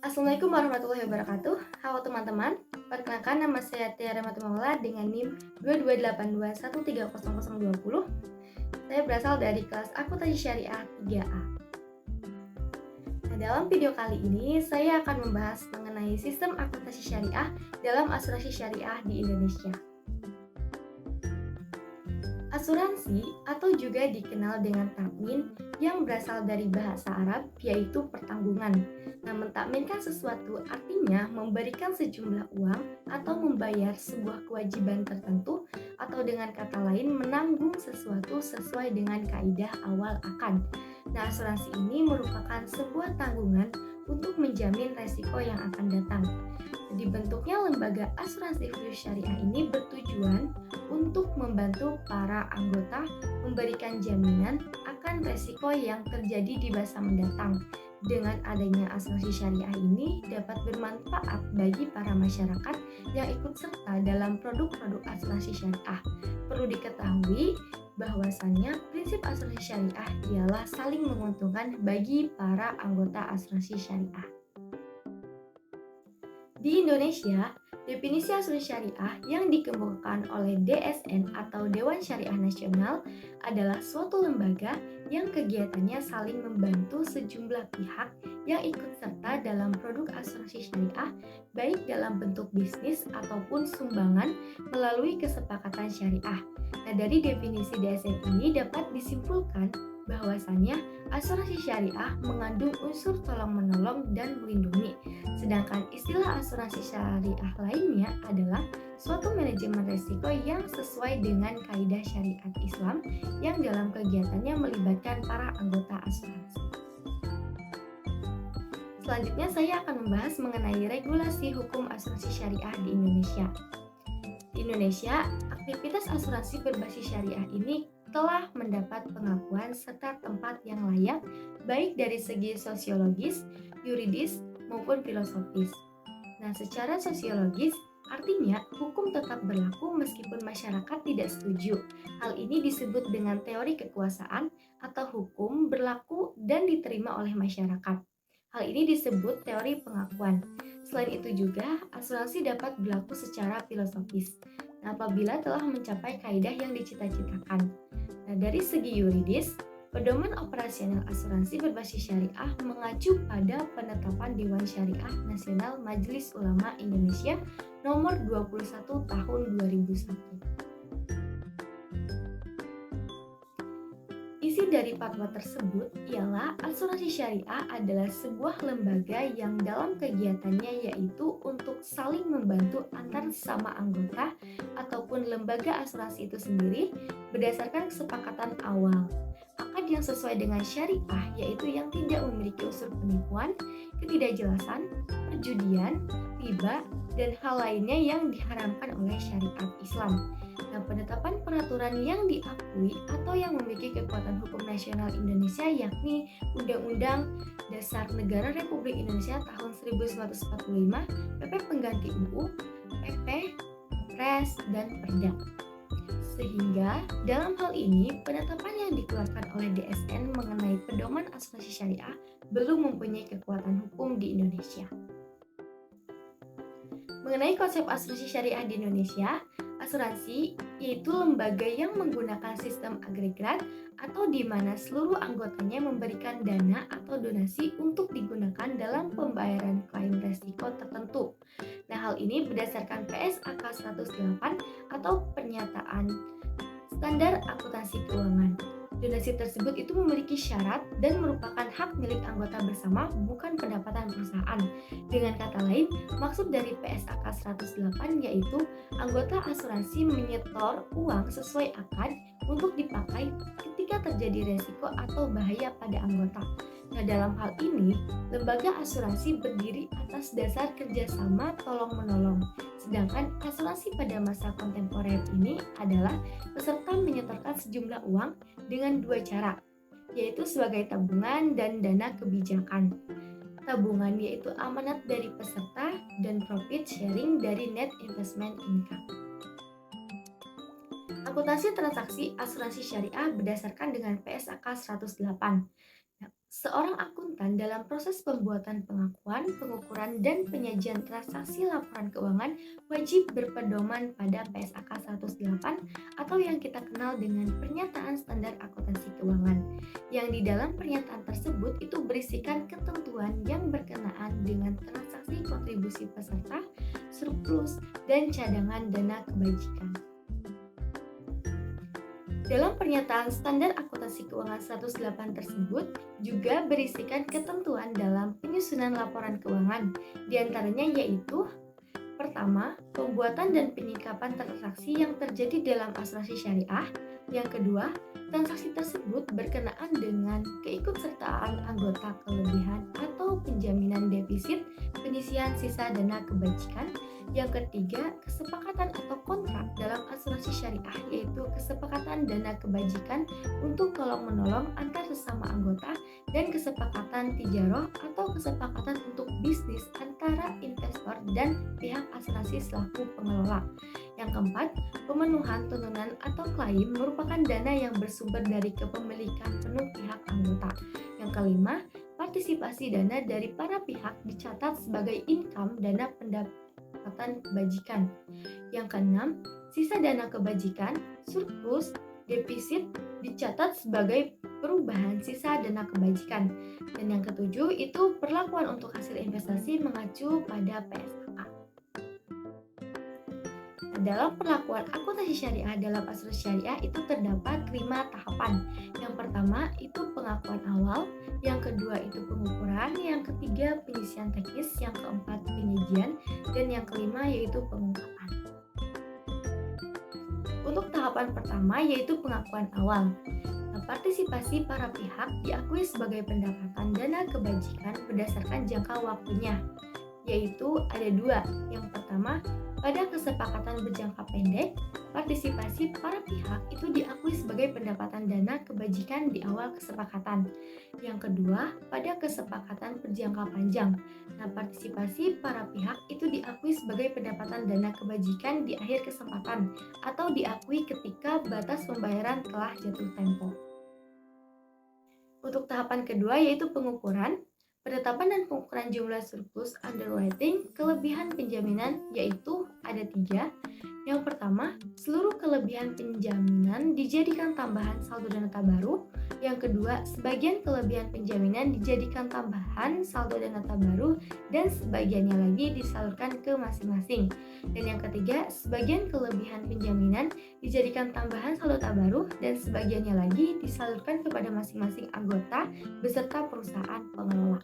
Assalamualaikum warahmatullahi wabarakatuh. Halo teman-teman, perkenalkan nama saya Tiara Matumawala dengan NIM 2282130020. Saya berasal dari kelas Akuntansi Syariah 3A. Nah, dalam video kali ini saya akan membahas mengenai sistem akuntansi syariah dalam asuransi syariah di Indonesia. Asuransi atau juga dikenal dengan takmin yang berasal dari bahasa Arab yaitu pertanggungan. Nah, mentakminkan sesuatu artinya memberikan sejumlah uang atau membayar sebuah kewajiban tertentu atau dengan kata lain menanggung sesuatu sesuai dengan kaidah awal akan. Nah, asuransi ini merupakan sebuah tanggungan untuk menjamin resiko yang akan datang. Dibentuknya lembaga asuransi Fiducia Syariah ini bertujuan untuk membantu para anggota memberikan jaminan akan resiko yang terjadi di masa mendatang. Dengan adanya asuransi syariah ini dapat bermanfaat bagi para masyarakat yang ikut serta dalam produk-produk asuransi syariah. Perlu diketahui bahwasannya prinsip asuransi syariah ialah saling menguntungkan bagi para anggota asuransi syariah. Di Indonesia, definisi asuransi syariah yang dikemukakan oleh DSN atau Dewan Syariah Nasional adalah suatu lembaga yang kegiatannya saling membantu sejumlah pihak yang ikut serta dalam produk asuransi syariah, baik dalam bentuk bisnis ataupun sumbangan melalui kesepakatan syariah. Nah, dari definisi DSN ini dapat disimpulkan bahwasannya asuransi syariah mengandung unsur tolong-menolong dan melindungi. Sedangkan istilah asuransi syariah lainnya adalah suatu manajemen risiko yang sesuai dengan kaidah syariat Islam yang dalam kegiatannya melibatkan para anggota asuransi. Selanjutnya saya akan membahas mengenai regulasi hukum asuransi syariah di Indonesia. Di Indonesia, aktivitas asuransi berbasis syariah ini telah mendapat pengakuan serta tempat yang layak baik dari segi sosiologis, yuridis, maupun filosofis. Nah, secara sosiologis, artinya hukum tetap berlaku meskipun masyarakat tidak setuju. Hal ini disebut dengan teori kekuasaan atau hukum berlaku dan diterima oleh masyarakat. Hal ini disebut teori pengakuan. Selain itu juga, asuransi dapat berlaku secara filosofis. Nah, apabila telah mencapai kaidah yang dicita-citakan. Nah, dari segi yuridis, pedoman operasional asuransi berbasis syariah mengacu pada penetapan Dewan Syariah Nasional Majelis Ulama Indonesia nomor 21 tahun 2001. Isi dari fatwa tersebut ialah asuransi syariah adalah sebuah lembaga yang dalam kegiatannya yaitu untuk saling membantu antar sesama anggota ataupun lembaga asuransi itu sendiri berdasarkan kesepakatan awal. Akad yang sesuai dengan syariah yaitu yang tidak memiliki unsur penipuan, ketidakjelasan, perjudian, riba, dan hal lainnya yang diharamkan oleh syariat Islam. Nah, penetapan peraturan yang diakui atau yang memiliki kekuatan hukum nasional Indonesia yakni Undang-Undang Dasar Negara Republik Indonesia tahun 1945, PP Pengganti UU, PP, Pres, dan Perda. Sehingga dalam hal ini penetapan yang dikeluarkan oleh DSN mengenai pedoman asuransi syariah belum mempunyai kekuatan hukum di Indonesia. Mengenai konsep asuransi syariah di Indonesia, asuransi yaitu lembaga yang menggunakan sistem agregat atau di mana seluruh anggotanya memberikan dana atau donasi untuk digunakan dalam pembayaran klaim resiko tertentu. Nah, hal ini berdasarkan PSAK 108 atau pernyataan standar akuntansi keuangan. Donasi tersebut itu memiliki syarat dan merupakan hak milik anggota bersama, bukan pendapatan perusahaan. Dengan kata lain, maksud dari PSAK 108 yaitu anggota asuransi menyetor uang sesuai akad untuk dipakai ketika terjadi resiko atau bahaya pada anggota. Nah, dalam hal ini, lembaga asuransi berdiri atas dasar kerjasama tolong-menolong. Sedangkan asuransi pada masa kontemporer ini adalah peserta menyetorkan sejumlah uang dengan dua cara, yaitu sebagai tabungan dan dana kebijakan. Tabungan yaitu amanat dari peserta dan profit sharing dari net investment income. Akuntansi transaksi asuransi syariah berdasarkan dengan PSAK 108. Seorang akuntan dalam proses pembuatan pengakuan, pengukuran, dan penyajian transaksi laporan keuangan wajib berpedoman pada PSAK 108 atau yang kita kenal dengan Pernyataan Standar Akuntansi Keuangan. Yang di dalam pernyataan tersebut itu berisikan ketentuan yang berkenaan dengan transaksi kontribusi peserta, surplus, dan cadangan dana kebajikan. Dalam pernyataan standar akuntansi keuangan 108 tersebut juga berisikan ketentuan dalam penyusunan laporan keuangan, diantaranya yaitu pertama, pembuatan dan penyikapan transaksi yang terjadi dalam asuransi syariah. Yang kedua, transaksi tersebut berkenaan dengan keikutsertaan anggota kelebihan atau penjaminan defisit pengisian sisa dana kebajikan. Yang ketiga, kesepakatan atau kontrak dalam asuransi syariah, yaitu kesepakatan dana kebajikan untuk tolong-menolong antar sesama anggota dan kesepakatan tijaroh atau kesepakatan untuk bisnis antara investor dan pihak asuransi selaku pengelola. Yang keempat, pemenuhan turunan atau klaim merupakan dana yang bersumber dari kepemilikan penuh pihak anggota. Yang kelima, partisipasi dana dari para pihak dicatat sebagai income dana pendapatan kebajikan. Yang keenam, sisa dana kebajikan, surplus, defisit dicatat sebagai perubahan sisa dana kebajikan. Dan yang ketujuh itu perlakuan untuk hasil investasi mengacu pada PSAK. Dalam perlakuan akuntansi syariah dalam asuransi syariah itu terdapat 5 tahapan. Yang pertama itu pengakuan awal, yang kedua itu pengukuran, yang ketiga penyisian teknis, yang keempat penyajian, dan yang kelima yaitu pengungkapan. Untuk tahapan pertama yaitu pengakuan awal. Partisipasi para pihak diakui sebagai pendapatan dana kebajikan berdasarkan jangka waktunya, yaitu ada dua. Yang pertama, pada kesepakatan berjangka pendek, partisipasi para pihak itu diakui sebagai pendapatan dana kebajikan di awal kesepakatan. Yang kedua, pada kesepakatan berjangka panjang. Nah, partisipasi para pihak itu diakui sebagai pendapatan dana kebajikan di akhir kesempatan atau diakui ketika batas pembayaran telah jatuh tempo. Untuk tahapan kedua yaitu pengukuran. Penetapan dan pengukuran jumlah surplus underwriting kelebihan penjaminan yaitu ada 3. Yang pertama, seluruh kelebihan penjaminan dijadikan tambahan saldo dana baru. Yang kedua, sebagian kelebihan penjaminan dijadikan tambahan saldo dana baru dan sebagiannya lagi disalurkan ke masing-masing. Dan yang ketiga, sebagian kelebihan penjaminan dijadikan tambahan saldo baru dan sebagiannya lagi disalurkan kepada masing-masing anggota beserta perusahaan pengelola.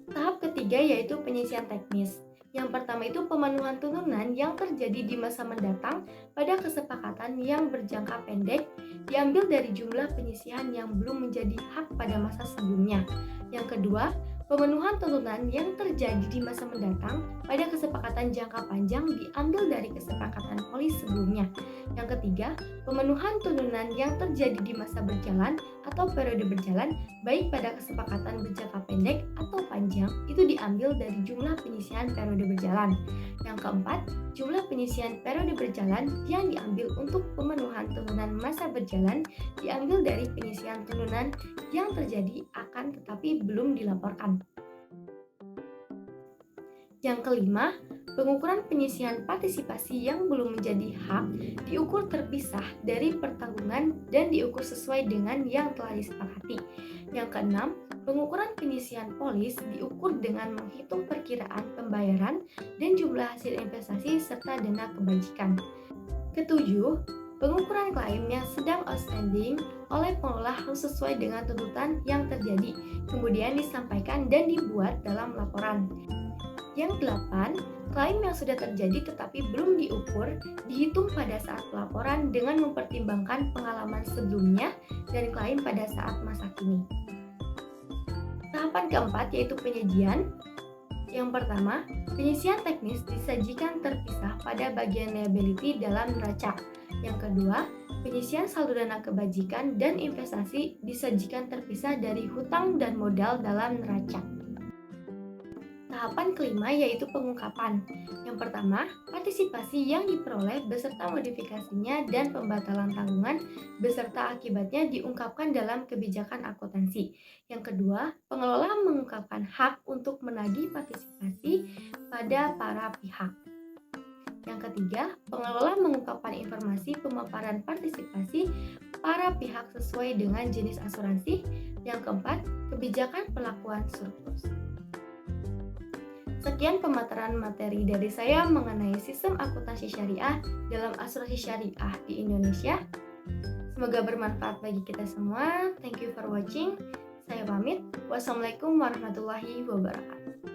Tahap ketiga yaitu penyisian teknis. Yang pertama itu pemenuhan turunan yang terjadi di masa mendatang pada kesepakatan yang berjangka pendek diambil dari jumlah penyisihan yang belum menjadi hak pada masa sebelumnya. Yang kedua, pemenuhan turunan yang terjadi di masa mendatang pada kesepakatan jangka panjang diambil dari kesepakatan polis sebelumnya. Yang ketiga, pemenuhan turunan yang terjadi di masa berjalan atau periode berjalan baik pada kesepakatan berjangka pendek atau panjang itu diambil dari jumlah penyisihan periode berjalan. Yang keempat, jumlah penyisihan periode berjalan yang diambil untuk pemenuhan turunan masa berjalan diambil dari penyisihan turunan yang terjadi akan tetapi belum dilaporkan. Yang kelima, pengukuran penyisihan partisipasi yang belum menjadi hak diukur terpisah dari pertanggungan dan diukur sesuai dengan yang telah disepakati. Yang keenam, pengukuran penyisihan polis diukur dengan menghitung perkiraan pembayaran dan jumlah hasil investasi serta dana kebajikan. Ketujuh, pengukuran klaim yang sedang outstanding oleh pengelola harus sesuai dengan tuntutan yang terjadi, kemudian disampaikan dan dibuat dalam laporan. Yang 8, klaim yang sudah terjadi tetapi belum diukur dihitung pada saat pelaporan dengan mempertimbangkan pengalaman sebelumnya dan klaim pada saat masa kini. Tahapan keempat yaitu penyajian. Yang pertama, penyisian teknis disajikan terpisah pada bagian liability dalam neraca. Yang kedua, penyisian saldo dana kebajikan dan investasi disajikan terpisah dari hutang dan modal dalam neraca. Tahapan kelima yaitu pengungkapan. Yang pertama, partisipasi yang diperoleh beserta modifikasinya dan pembatalan tanggungan beserta akibatnya diungkapkan dalam kebijakan akuntansi. Yang kedua, pengelola mengungkapkan hak untuk menagih partisipasi pada para pihak. Yang ketiga, pengelola mengungkapkan informasi pemaparan partisipasi para pihak sesuai dengan jenis asuransi. Yang keempat, kebijakan perlakuan surplus. Sekian pemaparan materi dari saya mengenai sistem akuntansi syariah dalam asuransi syariah di Indonesia. Semoga bermanfaat bagi kita semua. Thank you for watching. Saya pamit. Wassalamualaikum warahmatullahi wabarakatuh.